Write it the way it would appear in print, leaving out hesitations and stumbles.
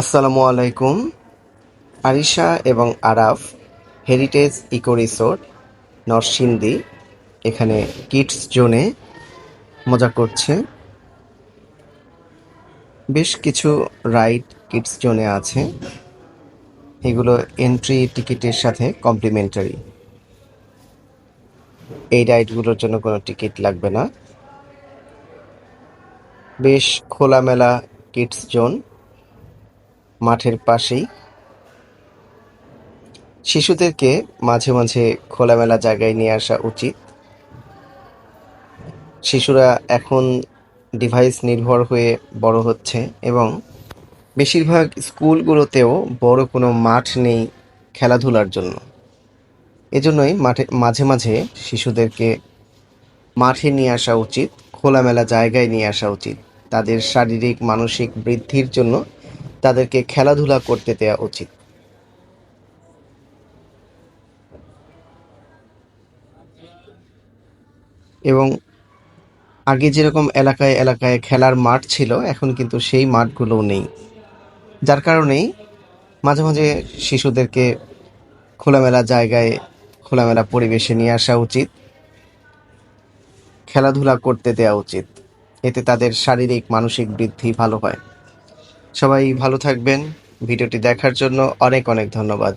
আসসালামু আলাইকুম। আরিশা এবং Araf heritage eco resort Narsingdi এখানে কিডস জোনে মজা করছে। বেশ কিছু রাইড কিডস জোনে আছে, এগুলো এন্ট্রি টিকিটের সাথে কমপ্লিমেন্টারি। এই রাইডগুলোর জন্য কোনো টিকিট লাগবে না। বেশ খোলামেলা কিডস জোন, মাঠের পাশেই। শিশুদেরকে মাঝে মাঝে খোলামেলা জায়গায় নিয়ে আসা উচিত। শিশুরা এখন ডিভাইস নির্ভর হয়ে বড় হচ্ছে এবং বেশিরভাগ স্কুলগুলোতেও বড় কোনো মাঠ নেই খেলাধুলার জন্য। এজন্যই মাঝে মাঝে শিশুদেরকে মাঠে নিয়ে আসা উচিত, খোলামেলা জায়গায় নিয়ে আসা উচিত। তাদের শারীরিক মানসিক বৃদ্ধির জন্য তাদেরকে খেলাধুলা করতে দেওয়া উচিত। এবং আগে যেরকম এলাকায় এলাকায় খেলার মাঠ ছিল, এখন কিন্তু সেই মাঠগুলোও নেই। যার কারণেই মাঝে মাঝে শিশুদেরকে খোলামেলা জায়গায়, খোলামেলা পরিবেশে নিয়ে আসা উচিত, খেলাধুলা করতে দেওয়া উচিত। এতে তাদের শারীরিক মানসিক বৃদ্ধি ভালো হয়। সবাই ভালো থাকবেন। ভিডিওটি দেখার জন্য অনেক অনেক ধন্যবাদ।